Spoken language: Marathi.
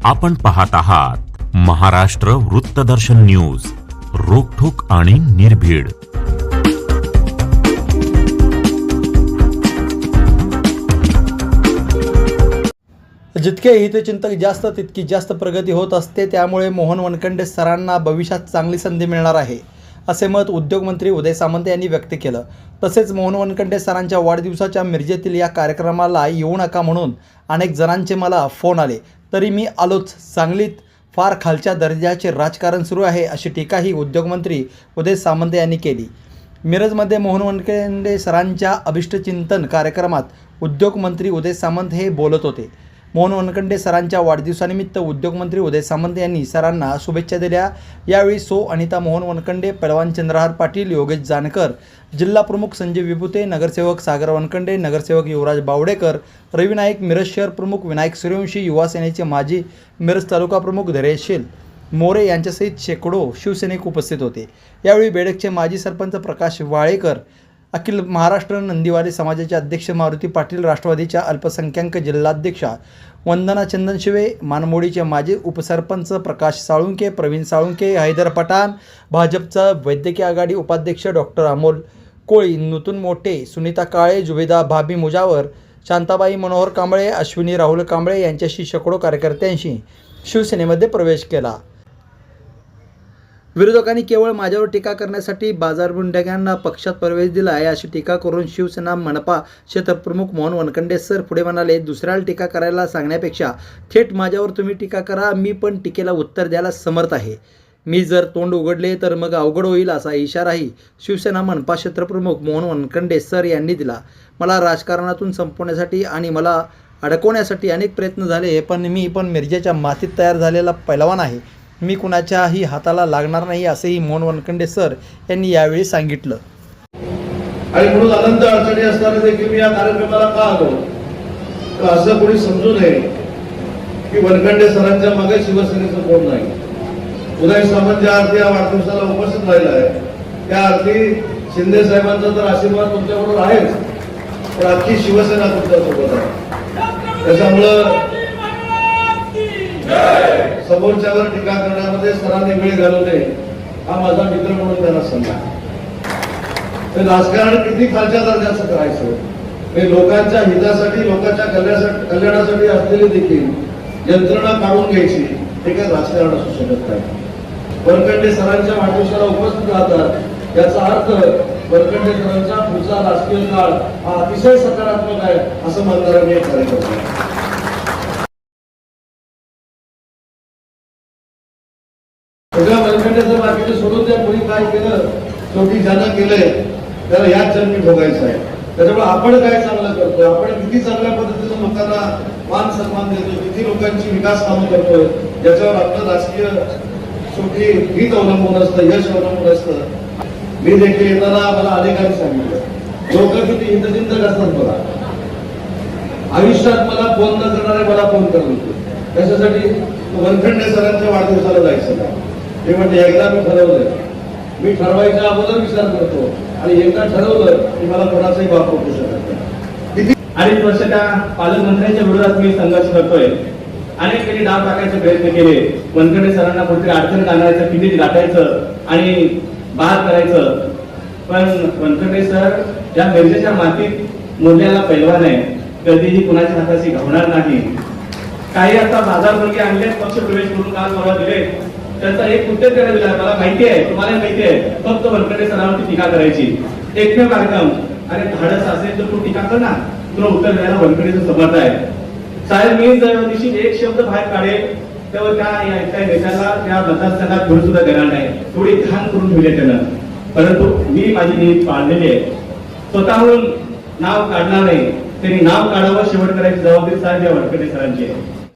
आपण पाहत आहात महाराष्ट्र वृत्तदर्शन न्यूज, रोखठोक आणि निर्भीड. जितके हितचिंतक जास्त तितकी जास्त प्रगती होत असते. त्यामुळे मोहन वनखंडे सरांना भविष्यात चांगली संधी मिळणार आहे, असे मत उद्योगमंत्री उदय सामंत यांनी व्यक्त केलं. तसेच मोहन वनखंडे सरांच्या वाढदिवसाच्या मिरजेतील या कार्यक्रमाला येऊ नका म्हणून अनेक जणांचे मला फोन आले, तरी मी आलोच. सांगलीत फार खालच्या दर्जाचे राजकारण सुरू आहे, अशी टीकाही उद्योगमंत्री उदय सामंत यांनी केली. मिरजमध्ये मोहन वनखंडे सरांच्या अभिष्टचिंतन कार्यक्रमात उद्योगमंत्री उदय सामंत हे बोलत होते. मोहन वनखंडे सरांच्या वाढदिवसानिमित्त उद्योगमंत्री उदय सामंत यांनी सरांना शुभेच्छा दिल्या. यावेळी अनिता मोहन वनखंडे, पैलवान चंद्रहार पाटील, योगेश जानकर, जिल्हा प्रमुख संजय विभुते, नगरसेवक सागर वनखंडे, नगरसेवक युवराज बावडेकर, रवी नाईक, मिरज शहर प्रमुख विनायक सूर्यवंशी, युवा सेनेचे माजी मिरज तालुका प्रमुख धैर्यशील मोरे यांच्यासहित शेकडो शिवसैनिक उपस्थित होते. यावेळी बेडकचे माजी सरपंच प्रकाश वाळेकर, अखिल महाराष्ट्र नंदीवाली समाजाचे अध्यक्ष मारुती पाटील, राष्ट्रवादीच्या अल्पसंख्याक जिल्हाध्यक्षा वंदना चंदनशिवे, मानमोडीचे माजी उपसरपंच प्रकाश साळुंके, प्रवीण साळुंके, हैदर पठाण, भाजपचा वैद्यकीय आघाडी उपाध्यक्ष डॉक्टर अमोल कोळी, नूतन मोठे, सुनीता काळे, जुबेदा भाभी मुजावर, शांताबाई मनोहर कांबळे, अश्विनी राहुल कांबळे यांच्याशी शेकडो कार्यकर्त्यांशी शिवसेनेमध्ये प्रवेश केला. विरोधकांनी केवळ माझ्यावर टीका करण्यासाठी बाजारबुंड्यांना पक्षात प्रवेश दिला आहे, अशी टीका करून शिवसेना मनपा क्षेत्रप्रमुख मोहन वनखंडे सर पुढे म्हणाले, दुसऱ्याला टीका करायला सांगण्यापेक्षा थेट माझ्यावर तुम्ही टीका करा, मी पण टीकेला उत्तर द्यायला समर्थ आहे. मी जर तोंड उघडले तर मग अवघड होईल, असा इशाराही शिवसेना मनपा क्षेत्रप्रमुख मोहन वनखंडे सर यांनी दिला. मला राजकारणातून संपवण्यासाठी आणि मला अडकवण्यासाठी अनेक प्रयत्न झाले, पण मी मिरजेच्या मातीत तयार झालेला पैलवान आहे. मी कुणाच्याही हाताला लागणार नाही, असेही मोहन वनखंडे सर यांनी यावेळी सांगितलं. आणि म्हणून अनंत अडचणी असताना देखील मी या कार्यक्रमाला का आलो, तर असं कोणी समजू नये की वनखंडे सरांच्या मागे शिवसेनेचं कोण नाही. उदय सामंत ज्या अर्थी या वाढदिवसाला उपस्थित राहिला आहे, त्या अर्थी शिंदे साहेबांचा तर आशीर्वाद तुमच्याबरोबर आहेच, पण अख्खी शिवसेना तुमच्यासोबत आहे. त्याच्यामुळं समोरच्यावर टीका करण्यामध्ये सरांनी वेळ घालवू नये, हा माझा मित्र म्हणून त्यांना सांगा. ते राजकारण किती खालच्या दर्जाचं करायचं, हे लोकांच्या हितासाठी, लोकांच्या कल्याणासाठी असलेली देखील यंत्रणा काढून घ्यायची, हे काय राजकारण असू शकत नाही. वनखंडे सरांच्या वाढदिवसाला उपस्थित राहतात, याचा अर्थ वनखंडे सरांचा पुढचा राजकीय काळ हा अतिशय सकारात्मक आहे, असं म्हणणारा मी एक कार्यकर्ता आहे. सगळ्या वनखंडेचं बाकीचं सोडून द्या, कोणी काय केलं, शेवटी ज्यानं केलंय त्याला याच जन्मी भोगायचं आहे. त्याच्यामुळे आपण काय चांगलं करतोय, आपण किती चांगल्या पद्धतीनं लोकांना मान सन्मान देतोय, किती लोकांची विकास कामं करतोय, याच्यावर आपलं राजकीय शेवटी हित अवलंबून असतं, यश अवलंबून असतं. मी देखील येताना मला अनेकांनी सांगितलं, लोक किती हितचिंतक असतात बघा. आयुष्यात मला फोन न करणारे मला फोन करत होते, त्याच्यासाठी वनखंडे सरांच्या वाढदिवसाला जायचं का. मी म्हणजे एकदा मी ठरवलंय, मी ठरवायच्या अगोदर विचार करतो, आणि एकदा ठरवलं की मला कोणाचाही बाप होऊ शकत नाही. 2.5 वर्ष त्या पालकमंत्र्यांच्या विरोधात मी संघर्ष करतोय. अनेक वेळी डाव टाकायचे प्रयत्न केले, वनखंडे सरांना कुठेतरी अडचणीत आणायचं, किती गाठायचं आणि बाद करायचं, पण वनखंडे सर या मिरजेच्या मातीत मुरलेला पैलवान आहे, कधीही कुणाच्या हाताशी घावणार नाही. काही आता बाजारवर्गीय आणले, पक्ष प्रवेश करून काल परवा दिले, त्याचा एक उत्तर त्याला दिला, मला माहिती आहे, तुम्हाला माहिती आहे, फक्त वनखंडे सरांवरती टीका करायची, एकमेव कार्यक्रम. अरे धाडस असेल तर तू टीका कर ना, तुला उत्तर द्यायला वनखंडेचं समर्थ आहे. साहेब मी जर दिवशी एक शब्द बाहेर काढेल तेव्हा त्या देशाला त्या मतदारसंघात घेऊन सुद्धा देणार नाही, थोडी घाण करून ठेवले त्यानं. परंतु मी माझी नीत पाळलेली आहे, स्वतःहून नाव काढणार नाही, त्यांनी नाव काढावं, शेवट करायची जबाबदारी साहेब या वनखंडे सरांची आहे.